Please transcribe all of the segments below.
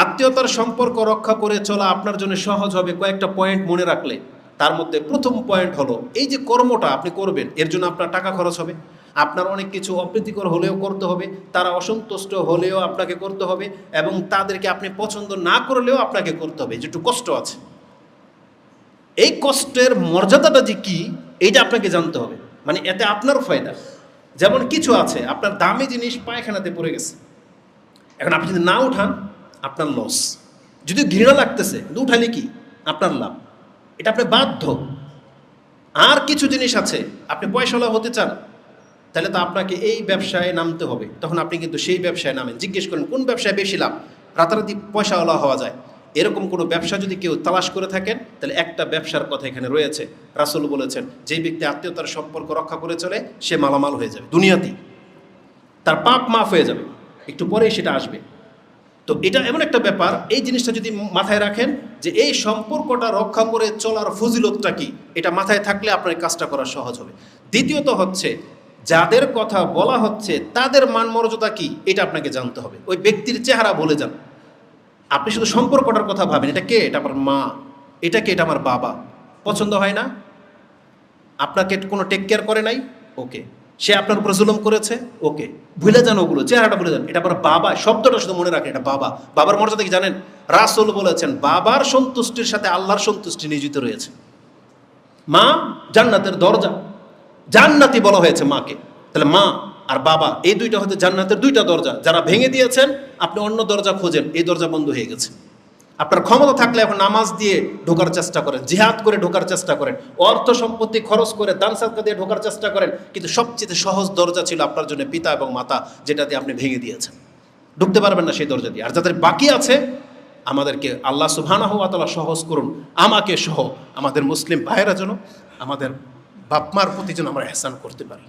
আত্মীয়তার সম্পর্ক রক্ষা করে চলা আপনার জন্য সহজ হবে কয়েকটা পয়েন্ট মনে রাখলে। তার মধ্যে প্রথম পয়েন্ট হলো, এই যে কর্মটা আপনি করবেন এর জন্য আপনার টাকা খরচ হবে, আপনার অনেক কিছু অপ্রীতিকর হলেও করতে হবে, তারা অসন্তুষ্ট হলেও আপনাকে করতে হবে, এবং তাদেরকে আপনি পছন্দ না করলেও আপনাকে করতে হবে, যেটু কষ্ট আছে। এই কষ্টের মর্যাদাটা যে কি এইটা আপনাকে জানতে হবে, মানে এতে আপনার ফায়দা। যেমন কিছু আছে আপনার দামি জিনিস পায়খানাতে পড়ে গেছে, এখন আপনি যদি না উঠান আপনার লস, যদি ঘৃণা লাগতেছে কিন্তু উঠালে কি আপনার লাভ, এটা আপনি বাধ্য। আর কিছু জিনিস আছে আপনি পয়সাওয়ালা হতে চান, তাহলে তো আপনাকে এই ব্যবসায় নামতে হবে, তখন আপনি কিন্তু সেই ব্যবসায় নামেন। জিজ্ঞেস করেন কোন ব্যবসায় বেশি লাভ, রাতারাতি পয়সাওয়ালা হওয়া যায়, এরকম কোনো ব্যবসা যদি কেউ তালাশ করে থাকেন তাহলে একটা ব্যবসার কথা এখানে রয়েছে। রাসূল বলেছেন, যেই ব্যক্তি আত্মীয়তার সম্পর্ক রক্ষা করে চলে সে মালামাল হয়ে যাবে দুনিয়াতেই, তার পাপ মাফ হয়ে যাবে, একটু পরেই সেটা আসবে। তো এটা এমন একটা ব্যাপার, এই জিনিসটা যদি মাথায় রাখেন যে এই সম্পর্কটা রক্ষা করে চলার ফজিলতটা কি, এটা মাথায় থাকলে আপনার কাজটা করা সহজ হবে। দ্বিতীয়ত হচ্ছে, যাদের কথা বলা হচ্ছে তাদের মান মর্যাদা কি এটা আপনাকে জানতে হবে। ওই ব্যক্তির চেহারা বলে যান, আপনি শুধু সম্পর্কটার কথা ভাবেন, এটা কে, এটা আমার মা, এটা কে, এটা আমার বাবা, পছন্দ হয় না, আপনাকে কোনো টেক কেয়ার করে নাই, ওকে, সে আপনার উপর জুলুম করেছে, ওকে, ভুলে যান ওগুলো, চেহারাটা ভুলে যান, এটা আমার বাবা, শব্দটা শুধু মনে রাখেন, এটা বাবা। বাবার মর্যাদা কি জানেন? রাসূল বলেছেন বাবার সন্তুষ্টির সাথে আল্লাহর সন্তুষ্টি নিয়োজিত রয়েছে। মা জান্নাতের দরজা, জান্নাতি বলা হয়েছে মাকে, তাহলে মা আর বাবা এই দুইটা হচ্ছে জান্নাতের দুইটা দরজা, যারা ভেঙে দিয়েছেন আপনি অন্য দরজা খোঁজেন, এই দরজা বন্ধ হয়ে গেছে। আপনার ক্ষমতা থাকলে এখন নামাজ দিয়ে ঢোকার চেষ্টা করেন, জিহাদ করে ঢোকার চেষ্টা করেন, অর্থ সম্পত্তি খরচ করে দান সাদকা দিয়ে ঢোকার চেষ্টা করেন, কিন্তু সবচেয়ে সহজ দরজা ছিল আপনার জন্য পিতা এবং মাতা, যেটা দিয়ে আপনি ভেঙে দিয়েছেন, ঢুকতে পারবেন না সেই দরজা দিয়ে। আর যাদের বাকি আছে আমাদেরকে আল্লাহ সুবহানাহু ওয়া তাআলা সহজ করুন, আমাকে সহ আমাদের মুসলিম ভাইয়েরা যেন আমাদের বাপ মার প্রতি যেন আমরা ইহসান করতে পারি।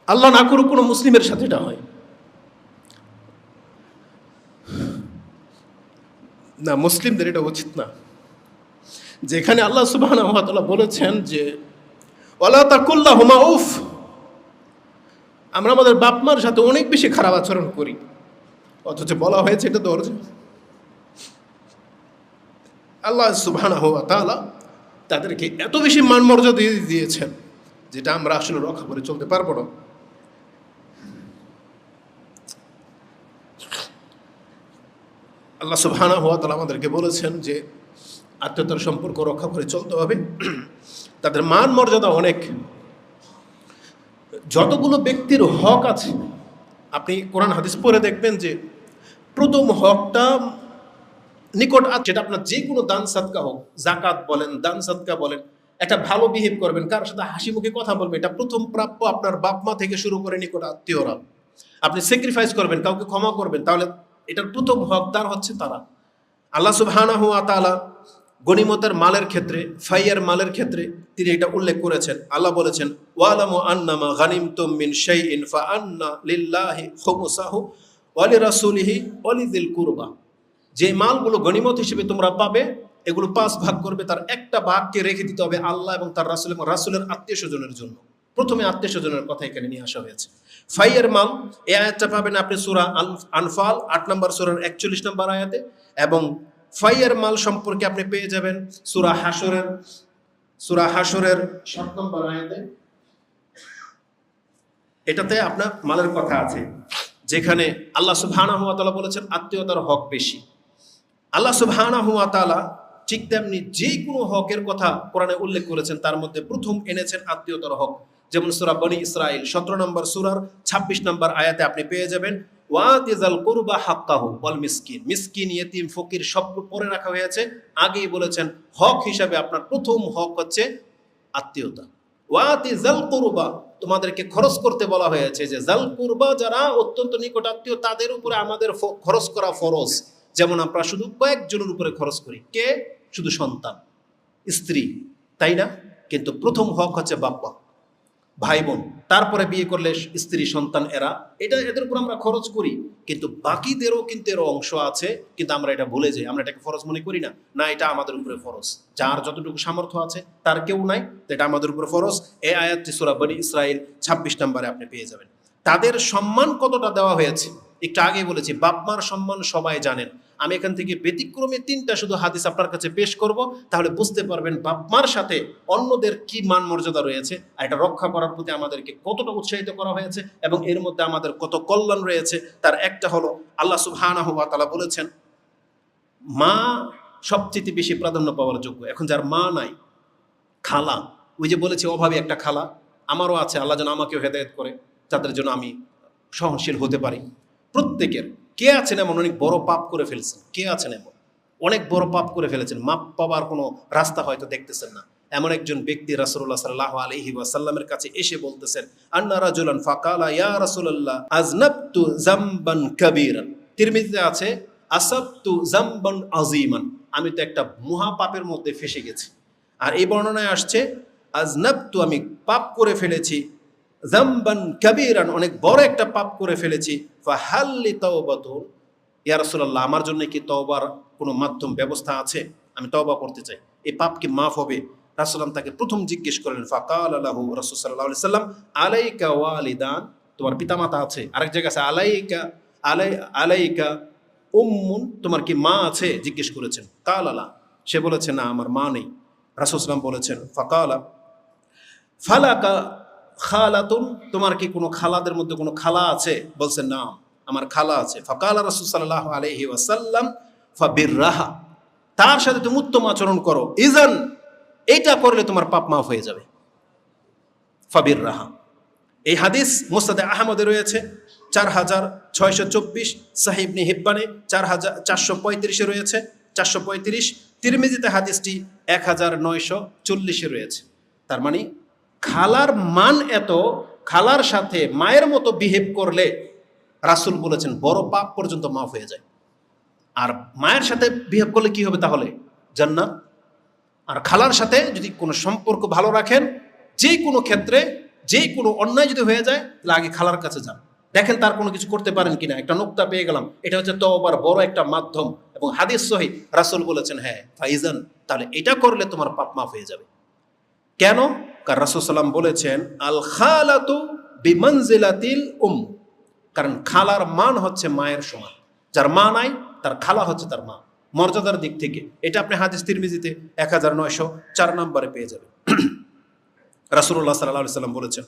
আল্লাহ না করুক কোনো মুসলিমের সাথে এটা হয় না, মুসলিমদের এটা উচিত না। যেখানে আল্লাহ সুবহানাহু ওয়া তাআলা বলেছেন যে ওয়ালা তাকুল লাহুমা উফ, আমরা আমাদের বাপ মার সাথে অনেক বেশি খারাপ আচরণ করি, অথচ বলা হয়েছে এটা দরজা। আল্লাহ সুবহানাহু ওয়া তাআলা তাদেরকে এত বেশি মান মর্যাদা দিয়েছেন যেটা আমরা আসলে রক্ষা করে চলতে পারবো না। আল্লাহ সুবহানাহু ওয়া তাআলা আমাদেরকে বলেছেন যে আত্মীয়তার সম্পর্ক রক্ষা করে চলতে হবে, তাদের মান মর্যাদা অনেক। যতগুলো ব্যক্তির হক আছে আপনি কোরআন হাদিস পড়ে দেখবেন যে প্রথম হকটা নিকট, যেটা আপনার যে কোনো দান সাদকা হোক, জাকাত বলেন, দান সাদকা বলেন, একটা ভালো বিহেভ করবেন, কার সাথে হাসি মুখে কথা বলবেন, এটা প্রথম প্রাপ্য আপনার বাপ মা থেকে শুরু করে নিকট আত্মীয়রা। আপনি স্যাক্রিফাইস করবেন, কাউকে ক্ষমা করবেন, তাহলে এটার প্রথম হকদার হচ্ছে তারা। আল্লাহ সুবহানাহু ওয়া তাআলা গনিমতের মালের ক্ষেত্রে, ফাইয়ের মালের ক্ষেত্রে তিনি এটা উল্লেখ করেছেন। আল্লাহ বলেছেন ওয়ালামু আন্নামা গানিমতুম মিন শাইইন ফাআন্না লিল্লাহি খুমুসাহু ওয়া লিরাসূলিহি ওয়া লিযিল কুরবা, যে মালগুলো গনিমত হিসেবে তোমরা পাবে এগুলো 5 ভাগ করবে, তার একটা ভাগকে রেখে দিতে হবে আল্লাহ এবং তার রাসূল এবং রাসূলের আত্মীয় স্বজনের জন্য। প্রথমে আত্মীয় স্বজনের কথা এখানে নিয়ে আসা হয়েছে। ফাইয়ের মাল এই আয়াতটা পাবেন আপনি সূরা আনফাল 8 নম্বর সূরার 41 নম্বর আয়াতে, এবং ফাইয়ের মাল সম্পর্কে আপনি পেয়ে যাবেন সূরা হাশরের 7 নম্বর আয়াতে। এটাতে আপনার মালের কথা আছে, যেখানে আল্লাহ সুবহানাহু ওয়া তাআলা বলেছেন আত্মীয়তার হক বেশি। আল্লাহ সুবহানাহু ওয়া তাআলা ঠিক তেমনি যে কোনো হকের কথা কোরআনে উল্লেখ করেছেন, তার মধ্যে প্রথম এনেছেন আত্মীয়তার হক। যেমন সূরা বনী ইসরাইল 17 নম্বর সূরার 26 নম্বর আয়াতে আপনি পেয়ে যাবেন ওয়াতিজাল কুরবা হাক্কাহু ওয়াল মিসকিন, মিসকিন, ইয়েতিম, ফকির সব পরে রাখা হয়েছে। আগেই বলেছেন হক হিসাবে আপনার প্রথম হক হচ্ছে আত্মীয়তা। ওয়াতিজাল কুরবা, তোমাদেরকে খরচ করতে বলা হয়েছে, যে জাল কুরবা যারা অত্যন্ত নিকট আত্মীয় তাদের উপরে আমাদের খরচ করা ফরজ। যেমন আমরা শুধু কয়েকজনের উপরে খরচ করি, কে? শুধু সন্তান, স্ত্রী, তাই না? কিন্তু প্রথম হক হচ্ছে বাপ মা। ভাই বোন, তারপরে বিয়ে করলে স্ত্রী সন্তান, এটা এদের উপর আমরা খরচ করি, কিন্তু বাকিদেরও কিন্তু এর অংশ আছে, কিন্তু আমরা এটা ভুলে যাই, আমরা এটাকে ফরজ মনে করি না। না, এটা আমাদের উপরে ফরজ, যার যতটুকু সামর্থ্য আছে, তার কেউ নাই, তো এটা আমাদের উপরে ফরজ। এই আয়াতটি সূরা বনী ইসরাইল 26 নম্বরে আপনি পেয়ে যাবেন। তাদের সম্মান কতটা দেওয়া হয়েছে একটু আগে বলেছি, বাপ মার সম্মান সবাই জানেন। আমি এখান থেকে ব্যতিক্রমে 3টা শুধু হাদিস আপনার কাছে পেশ করব, তাহলে বুঝতে পারবেন বাপ মার সাথে অন্যদের কি মান মর্যাদা রয়েছে, আর এটা রক্ষা করার প্রতি আমাদেরকে কতটা উৎসাহিত করা হয়েছে, এবং এর মধ্যে আমাদের কত কল্যাণ রয়েছে। তার একটা হলো, আল্লাহ সুবহানাহু ওয়া তাআলা বলেছেন মা সবচেয়ে বেশি প্রাধান্য পাওয়ার যোগ্য। এখন যার মা নাই, খালা, ওই যে বলেছি অভাবী একটা খালা আমারও আছে, আল্লাহ যেন আমাকেও হেদায়েত করে, যাদের জন্য আমি সহনশীল হতে পারি। প্রত্যেকের, কে আছেন এমন অনেক বড় পাপ করে ফেলছেন, কে আছেন এমন অনেক বড় পাপ করে ফেলেছেন, মাপ পাওয়ার কোনো রাস্তা হয়তো দেখতেছেন না। এমন একজন ব্যক্তি রাসূলুল্লাহ সাল্লাল্লাহু আলাইহি ওয়াসাল্লামের কাছে এসে বলতেছেন, আন্না রাজুলান ফাকালা ইয়া রাসূলুল্লাহ আযনাবতু যামবান কাবীরান। তিরমিজিতে আছে আসাবতু যামবান আযীমান, আমি তো একটা মহা পাপের মধ্যে ফেসে গেছি। আর এই বর্ণনায় আসছে আযনাবতু, আমি পাপ করে ফেলেছি, যামবান কাবীরান, অনেক বড় একটা পাপ করে ফেলেছি, ফাহাল্লি তাওবাতুন, ইয়া রাসূলুল্লাহ আমার জন্য কি তওবার কোনো মাধ্যম ব্যবস্থা আছে, আমি তওবা করতে চাই, এই পাপ কি মাফ হবে? রাসূলুল্লাহ তাকে প্রথম জিজ্ঞেস করলেন, ফাকাল লাহু রাসূল সাল্লাল্লাহু আলাইহি সাল্লাম আলাইকা ওয়ালিদান, তোমার পিতামাতা আছে। আরেক জায়গায় আছে আলাইকা আলাইকা উম্মুন, তোমার কি মা আছে জিজ্ঞেস করেছেন। কালালা, সে বলেছে না আমার মা নেই। রাসূল সাল্লাল্লাহু বলেছেন ফাকালা ফালাকা খালাতুন, তোমার কি কোনো খালাদের মধ্যে কোনো খালা আছে? বলছেন না আমার খালা আছে। ফাকালা রাসূল সাল্লাল্লাহু আলাইহি ওয়াসাল্লাম ফাবিররাহা, তার সাথে তুমি উত্তম আচরণ করো, ইজান এইটা করলে তোমার পাপ মাফ হয়ে যাবে। ফাবিররাহা, এই হাদিস মুসনাদে আহমদে রয়েছে 4624, সহিহ ইবনে হিব্বানে 4435 রয়েছে 435, তিরমিজিতে হাদিসটি 1940 রয়েছে। তার মানে খালার মান এত, খালার সাথে মায়ের মতো বিহেভ করলে রাসূল বলেছেন বড় পাপ পর্যন্ত মাফ হয়ে যায়। আর মায়ের সাথে বিহেভ করলে কি হবে তাহলে? জান্নাত। আর খালার সাথে যদি কোনো সম্পর্ক ভালো রাখেন, যে কোনো ক্ষেত্রে যে কোনো অন্যায় যদি হয়ে যায়, তাহলে আগে খালার কাছে যান, দেখেন তার কোনো কিছু করতে পারেন কিনা। একটা নুকতা পেয়ে গেলাম, এটা হচ্ছে তওবার বড় একটা মাধ্যম, এবং হাদিস সহিহ, রাসূল বলেছেন হ্যাঁ ফাইজান, তাহলে এটা করলে তোমার পাপ মাফ হয়ে যাবে। কেন? কারণ রাসূল সাল্লাম বলেছেন আল খালাতু বিমানজিলাতিল কারণ খালার মান হচ্ছে মায়ের সমান। যার মা নাই তার খালা হচ্ছে তার মা, মর্যাদার দিক থেকে। এটা আপনি হাদিস তিরমিজিতে 1904 নম্বরে পেয়ে যাবেন। রাসূলুল্লাহ সাল্লাল্লাহু আলাইহি সাল্লাম বলেছেন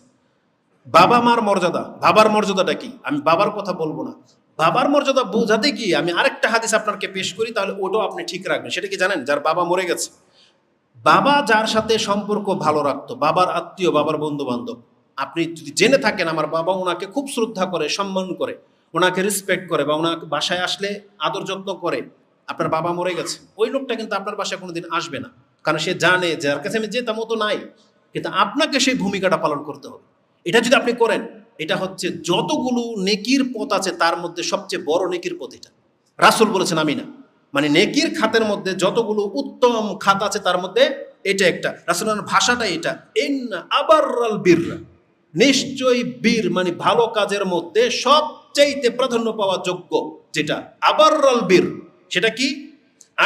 বাবা মার মর্যাদা। বাবার মর্যাদাটা কি? আমি বাবার কথা বলবো না, বাবার মর্যাদা বোঝাতে কি আমি আরেকটা হাদিস আপনাকে পেশ করি, তাহলে ওটাও আপনি ঠিক রাখবেন। সেটা কি জানেন? যার বাবা মরে গেছে, বাবা যার সাথে সম্পর্ক ভালো রাখতো, বাবার আত্মীয়, বাবার বন্ধু বান্ধব, আপনি যদি জেনে থাকেন আমার বাবা ওনাকে খুব শ্রদ্ধা করে, সম্মান করে, ওনাকে রেসপেক্ট করে, বা ওনাকে বাসায় আসলে আদর যত্ন করে, আপনার বাবা মরে গেছে, ওই লোকটা কিন্তু আপনার বাসায় কোনোদিন আসবে না, কারণ সে জানে যার কাছে আমি যেতাম মতো নাই, কিন্তু আপনাকে সেই ভূমিকাটা পালন করতে হবে। এটা যদি আপনি করেন, এটা হচ্ছে যতগুলো নেকির পথ আছে তার মধ্যে সবচেয়ে বড় নেকির পথ এটা। রাসূল বলেছেন আমি না, মানে নেকির খাতের মধ্যে যতগুলো উত্তম খাত আছে তার মধ্যে এটা একটা। রাসূলের ভাষাটা এটা, ইন্না আবাররাল বিররা, নিশ্চয়ই বীর মানে ভালো কাজের মধ্যে সবচাইতে প্রাধান্য পাওয়া যোগ্য যেটা আবাররাল বীর, সেটা কি?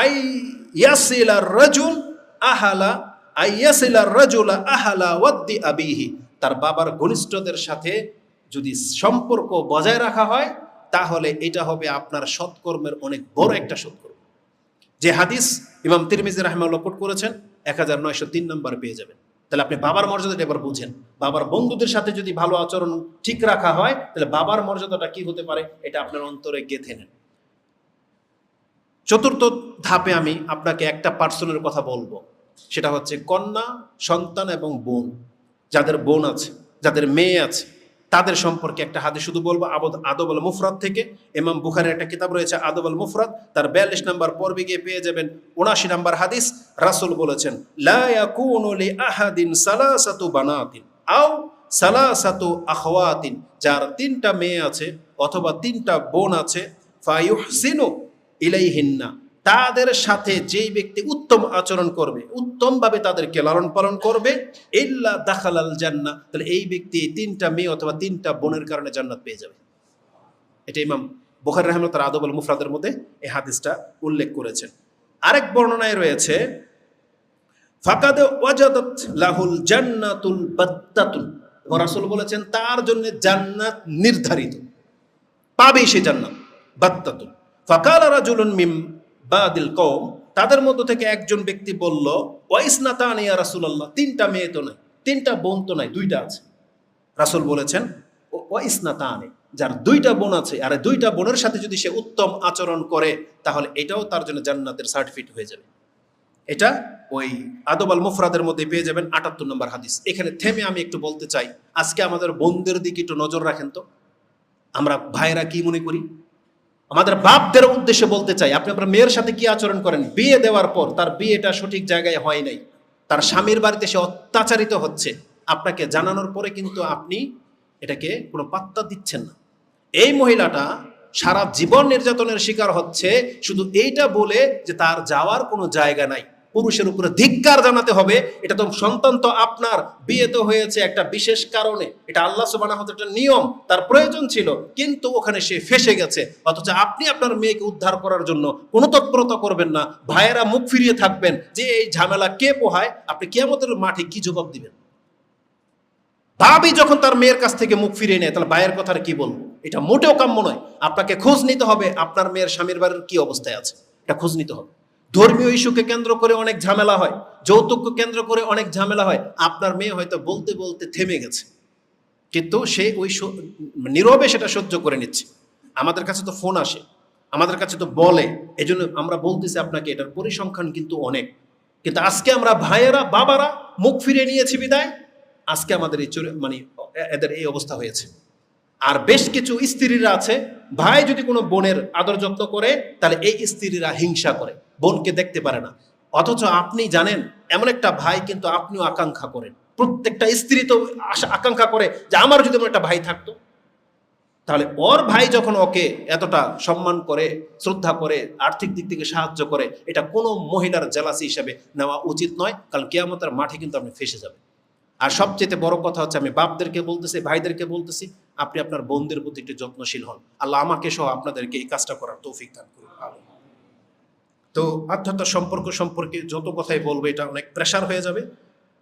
আই ইয়াসিলা রাজুল আহালা আই ইয়াসিলা রাজুলা আহালা ওয়াদ্দি আবিহি, তার বাবার ঘনিষ্ঠদের সাথে যদি সম্পর্ক বজায় রাখা হয়, তাহলে এটা হবে আপনার সৎকর্মের অনেক বড় একটা সৎকর্ম। যে হাদিস ইমাম তিরমিজি রাহিমাহুল্লাহ কোট করেছেন 1903 নম্বর পেয়ে যাবেন। তাহলে আপনি বাবার মর্যাদাটা এবার বুঝেন। বাবার বন্ধুদের সাথে যদি ভালো আচরণ ঠিক রাখা হয়, তাহলে বাবার মর্যাদাটা কি হতে পারে এটা আপনার অন্তরে গেঁথে নেন। চতুর্থ ধাপে আমি আপনাকে একটা পার্সনের কথা বলবো, সেটা হচ্ছে কন্যা, সন্তান এবং বোন। যাদের বোন আছে, যাদের মেয়ে আছে, তাদের সম্পর্কে একটা হাদিস শুধু বলবো আদব আল মুফরাদ থেকে। ইমাম বুখারীর একটা কিতাব রয়েছে আদব আল মুফরাদ, তার 42 নম্বর পর্বে গিয়ে পেয়ে যাবেন 79 নম্বর হাদিস। রাসূল বলেছেন লা ইয়াকুনু লি আহাদিন সালাসাতু বানাতিন আও সালাসাতু আখওয়াতিন, যার 3টা মেয়ে আছে অথবা 3টা বোন আছে, ফায়ুহসিনু ইলাইহিন্না, তাদের সাথে যেই ব্যক্তি উত্তম আচরণ করবে, উত্তমভাবে তাদেরকে লালন পালন করবে, ইল্লা দাখালাল জান্নাহ, তাহলে এই ব্যক্তি 3টা মেয়ে অথবা 3টা বোনের কারণে জান্নাত পেয়ে যাবে। এটা ইমাম বুখারী রাহিমাহুল্লাহ তাআলা আদবুল মুফরাদের মধ্যে এই হাদিসটা উল্লেখ করেছেন। আরেক বর্ণনায় রয়েছে ফাকাদ ওয়াজাদাত লাহুল জান্নাতুল বাত্তাতুন, রাসূল বলেছেন তার জন্য জান্নাত নির্ধারিত, পাবে সে জান্নাত। বাত্তাতুন ফাকালা রাজুলুন মিন বাদিল কওম, তাদের মধ্য থেকে একজন ব্যক্তি বলল, ওয়াইসনাতানি ইয়া রাসূলুল্লাহ, 3টা মেয়ে তো নাই, 3টা বোন তো নাই, 2টা আছে। রাসূল বলেছেন ওয়াইসনাতানি, যার 2টা বোন আছে আর 2টা বোনের সাথে যদি সে উত্তম আচরণ করে তাহলে এটাও তার জন্য জান্নাতের সার্টিফিকেট হয়ে যাবে। এটা ওই আদব আল মুফরাদের মধ্যে পেয়ে যাবেন 78 নম্বর হাদিস। এখানে থেমে আমি একটু বলতে চাই, আজকে আমাদের বোনদের দিকে একটু নজর রাখেন তো, আমরা ভাইরা কি মনে করি। আমাদের বাপদের উদ্দেশ্যে বলতে চাই, আপনি আপনার মেয়ের সাথে কি আচরণ করেন, বিয়ে দেওয়ার পর তার বিয়েটা সঠিক জায়গায় হয় নাই, তার স্বামীর বাড়িতে সে অত্যাচারিত হচ্ছে, আপনাকে জানানোর পরে কিন্তু আপনি এটাকে কোনো পাত্তা দিচ্ছেন না। এই মহিলাটা সারা জীবন নির্যাতনের শিকার হচ্ছে শুধু এইটা বলে যে তার যাওয়ার কোনো জায়গা নাই, পুরুষের উপরে ধিক্কার জানাতে হবে। এটা তো সন্তান তো আপনার, বিয়ে তো হয়েছে একটা বিশেষ কারণে, এটা আল্লাহ সুবহানাহু ওয়া তাআলার নিয়ম, তার প্রয়োজন ছিল, কিন্তু ওখানে সে ফেসে গেছে। অথচ আপনি আপনার মেয়েকে উদ্ধার করার জন্য কোনো তৎপরতা করবেন না, ভাইয়েরা মুখ ফিরিয়ে থাকবেন যে এই ঝামেলা কে পোহায়। আপনি কিয়ামতের মাঠে কি জবাব দিবেন? ভাবি যখন তার মেয়ের কাছ থেকে মুখ ফিরিয়ে নেয়, তাহলে ভাইয়ের কথা কি বলবো? এটা মোটেও কাম্য নয়। আপনাকে খোঁজ নিতে হবে আপনার মেয়ের স্বামীর বাড়ির কি অবস্থায় আছে, এটা খোঁজ নিতে হবে। ধর্মীয় ইস্যুকে কেন্দ্র করে অনেক ঝামেলা হয়, যৌতুককে কেন্দ্র করে অনেক ঝামেলা হয়। আপনার মেয়ে হয়তো বলতে বলতে থেমে গেছে, কিন্তু সে ওই নীরবে সেটা সহ্য করে নিচ্ছে। আমাদের কাছে তো ফোন আসে, আমাদের কাছে তো বলে, এই জন্য আমরা বলতেছি আপনাকে, এটার পরিসংখ্যান কিন্তু অনেক। কিন্তু আজকে আমরা ভাইয়েরা বাবারা মুখ ফিরিয়ে নিয়েছি বিদায়, আজকে আমাদের এই এদের এই অবস্থা হয়েছে। আর বেশ কিছু স্ত্রীরা আছে, ভাই যদি কোনো বোনের আদর যত্ন করে তাহলে এই স্ত্রীরা হিংসা করে, বোনকে দেখতে পারে না। অথচ আপনি জানেন এমন একটা ভাই কিন্তু আপনিও আকাঙ্ক্ষা করেন, প্রত্যেকটা স্ত্রী তো আকাঙ্ক্ষা করে যে আমার যদি এমন একটা ভাই থাকতো। তাহলে ওর ভাই যখন ওকে এতটা সম্মান করে, শ্রদ্ধা করে, আর্থিক দিক থেকে সাহায্য করে, এটা কোনো মহিলার জেলাসি হিসাবে নেওয়া উচিত নয়, কারণ কিয়ামতের মাঠে কিন্তু আপনি ফেসে যাবেন। আর সবচেয়ে বড় কথা হচ্ছে, আমি বাপদেরকে বলতেছি, ভাইদেরকে বলতেছি, আপনি আপনার বোনদের প্রতি একটু যত্নশীল হন। আল্লাহ আমাকে সহ আপনাদেরকে এই কাজটা করার তৌফিক দান করুন। তো আধ্যাত্মিক সম্পর্ক সম্পর্কে যত কথাই বলবো এটা অনেক প্রেশার হয়ে যাবে।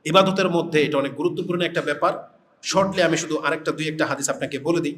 ইবাদতের মধ্যে এটা অনেক গুরুত্বপূর্ণ একটা ব্যাপার। শর্টলি আমি শুধু আরেকটা 2-1টা হাদিস আপনাকে বলে দিই।